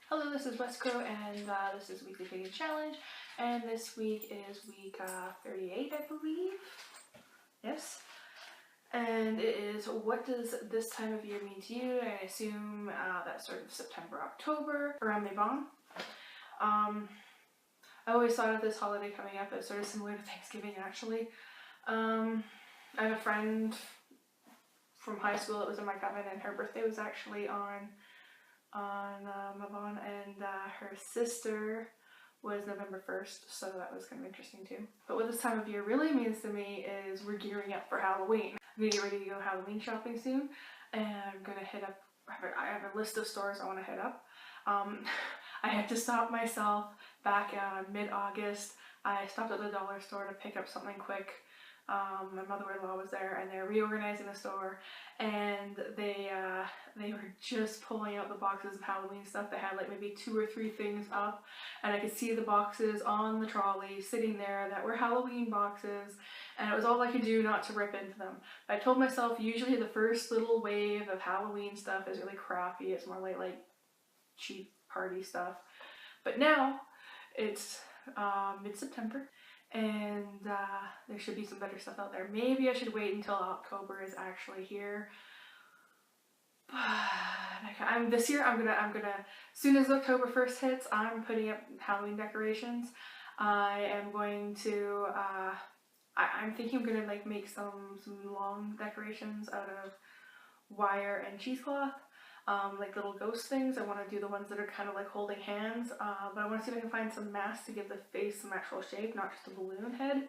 Hello, this is West Crow, and this is Weekly Pagan Challenge, and this week is week 38, I believe. Yes. And it is, what does this time of year mean to you? And I assume that's sort of September, October, around les bains. I always thought of this holiday coming up as sort of similar to Thanksgiving, actually. I have a friend from high school that was in my coven, and her birthday was actually on Mabon, and her sister was November 1st, so that was kind of interesting too. But what this time of year really means to me is we're gearing up for Halloween. I'm gonna get ready to go Halloween shopping soon, and I'm gonna hit up, I have a list of stores I want to hit up. I had to stop myself back mid-August. I stopped at the dollar store to pick up something quick. My mother-in-law was there, and they're reorganizing the store, and they were just pulling out the boxes of Halloween stuff. They had like maybe 2 or 3 things up, and I could see the boxes on the trolley sitting there that were Halloween boxes, and it was all I could do not to rip into them. I told myself usually the first little wave of Halloween stuff is really crappy. It's more like cheap party stuff. But now it's mid-September, and there should be some better stuff out there. Maybe I should wait until October is actually here. But this year I'm gonna as soon as October 1st hits, I'm putting up Halloween decorations. I am going to I'm thinking I'm gonna like make some long decorations out of wire and cheesecloth. Like little ghost things. I want to do the ones that are kind of like holding hands, but I want to see if I can find some masks to give the face some actual shape, not just a balloon head.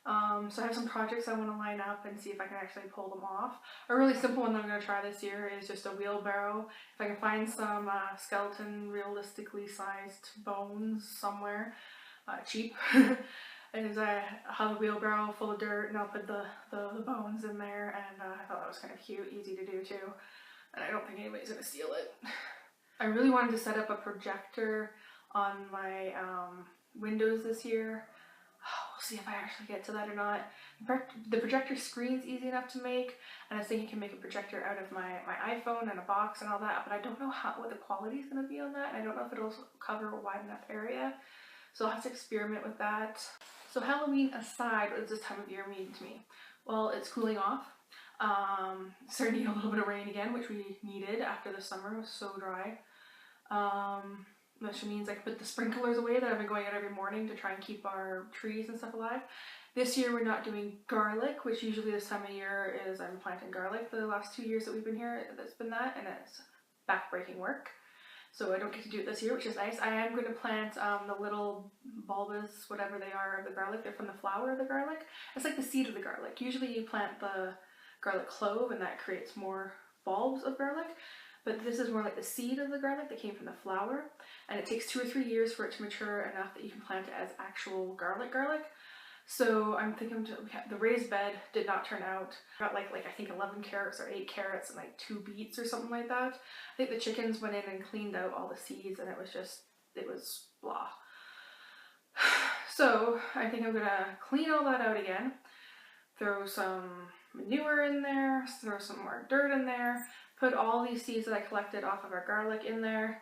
So I have some projects I want to line up and see if I can actually pull them off. A really simple one that I'm going to try this year is just a wheelbarrow. If I can find some skeleton realistically sized bones somewhere, cheap, and I have a wheelbarrow full of dirt, and I'll put the bones in there, and I thought that was kind of cute, easy to do too. And I don't think anybody's gonna steal it. I really wanted to set up a projector on my windows this year. We'll see if I actually get to that or not. The projector screen's easy enough to make, and I was thinking I can make a projector out of my iPhone and a box and all that, but I don't know what the quality is gonna be on that, and I don't know if it'll cover a wide enough area. So I'll have to experiment with that. So Halloween aside, what does this time of year mean to me? Well, it's cooling off. Starting to get a little bit of rain again, which we needed after the summer. It was so dry. Which means I can put the sprinklers away that I've been going out every morning to try and keep our trees and stuff alive. This year we're not doing garlic, which usually this time of year is I'm planting garlic. The last 2 years that we've been here, that's been that, and it's back-breaking work. So I don't get to do it this year, which is nice. I am going to plant the little bulbous, whatever they are, of the garlic. They're from the flower of the garlic. It's like the seed of the garlic. Usually you plant the garlic clove and that creates more bulbs of garlic, but this is more like the seed of the garlic that came from the flower, and it takes 2 or 3 years for it to mature enough that you can plant it as actual garlic. So I'm thinking the raised bed did not turn out. I got like I think 11 carrots or 8 carrots and like 2 beets or something like that. I think the chickens went in and cleaned out all the seeds, and it was blah. So I think I'm gonna clean all that out again, throw some manure in there, throw some more dirt in there, put all these seeds that I collected off of our garlic in there,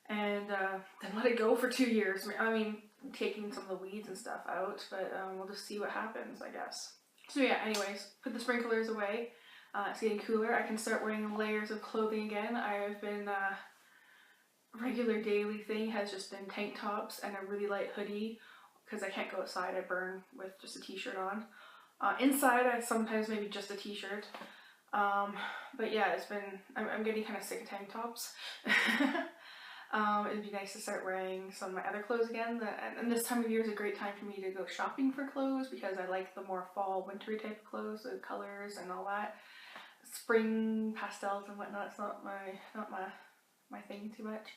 and then let it go for 2 years. I mean, taking some of the weeds and stuff out, but we'll just see what happens, I guess. So yeah, anyways, put the sprinklers away. It's getting cooler. I can start wearing layers of clothing again. I've been, regular daily thing has just been tank tops and a really light hoodie, because I can't go outside. I burn with just a t-shirt on. Inside, I sometimes maybe just a t-shirt. But yeah, I'm getting kind of sick of tank tops. It'd be nice to start wearing some of my other clothes again. And this time of year is a great time for me to go shopping for clothes, because I like the more fall, wintry type of clothes, the colors and all that. Spring pastels and whatnot, it's not my thing too much.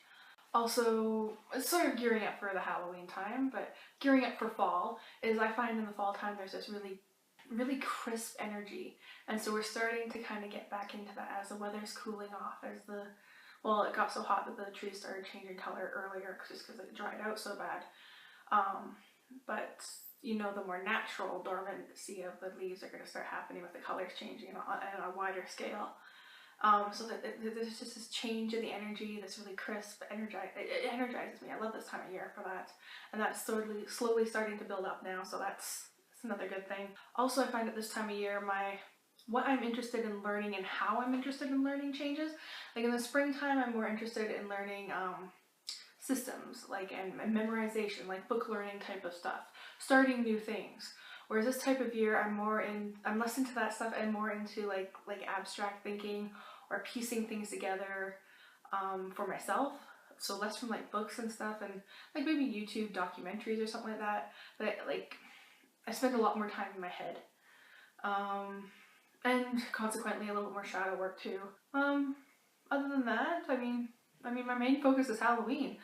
Also, it's sort of gearing up for the Halloween time, but gearing up for fall is, I find in the fall time there's this really crisp energy, and so we're starting to kind of get back into that as the weather's cooling off, well, it got so hot that the trees started changing color earlier just because it dried out so bad. But you know, the more natural dormancy of the leaves are going to start happening with the colors changing on a wider scale. So that there's just this change in the energy that's really crisp, it energizes me. I love this time of year for that. And that's slowly starting to build up now, so that's another good thing. Also, I find at this time of year, what I'm interested in learning and how I'm interested in learning changes. Like in the springtime, I'm more interested in learning systems, like and memorization, like book learning type of stuff, starting new things. Whereas this type of year, I'm less into that stuff and more into like abstract thinking or piecing things together for myself. So less from like books and stuff, and like maybe YouTube documentaries or something like that. But I spend a lot more time in my head. And consequently a little bit more shadow work too. Other than that, I mean, my main focus is Halloween,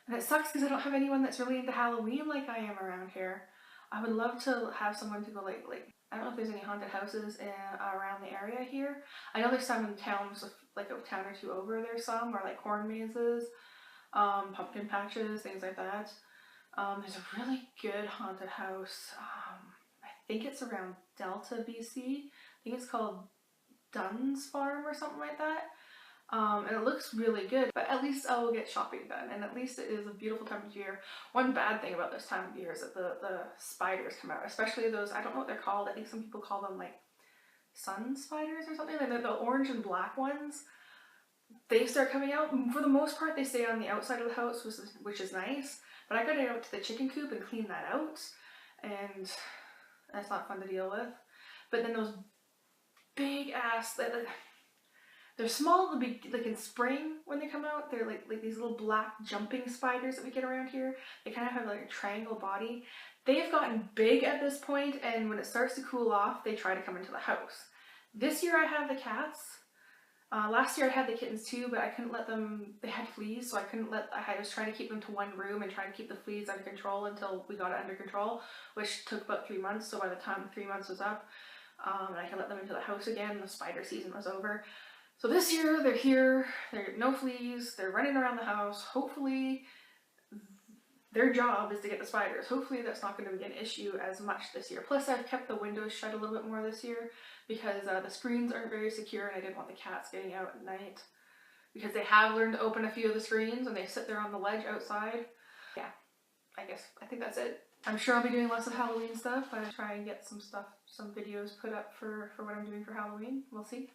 and it sucks because I don't have anyone that's really into Halloween like I am around here. I would love to have someone to go like I don't know if there's any haunted houses around the area here. I know there's some in towns, like a town or two over. There's some, or like corn mazes, pumpkin patches, things like that. There's a really good haunted house. I think it's around Delta, BC. I think it's called Dunn's Farm or something like that. And it looks really good, but at least I will get shopping done, and at least it is a beautiful time of year. One bad thing about this time of year is that the spiders come out, especially those, I don't know what they're called, I think some people call them like sun spiders or something, like the orange and black ones. They start coming out. For the most part, they stay on the outside of the house, which is nice, but I gotta go out to the chicken coop and clean that out, and that's not fun to deal with. But then those big ass, they're small, like in spring when they come out. They're like these little black jumping spiders that we get around here. They kind of have like a triangle body. They've gotten big at this point, and when it starts to cool off, they try to come into the house. This year I have the cats. Last year I had the kittens too, but I couldn't let them, they had fleas, so I was trying to keep them to one room and trying to keep the fleas under control until we got it under control, which took about 3 months. So by the time 3 months was up, and I could let them into the house again, the spider season was over. So this year they're here, they're no fleas, they're running around the house. Hopefully their job is to get the spiders. Hopefully that's not going to be an issue as much this year. Plus I've kept the windows shut a little bit more this year because the screens aren't very secure, and I didn't want the cats getting out at night. Because they have learned to open a few of the screens and they sit there on the ledge outside. Yeah, I think that's it. I'm sure I'll be doing lots of Halloween stuff. I try and get some videos put up for what I'm doing for Halloween. We'll see.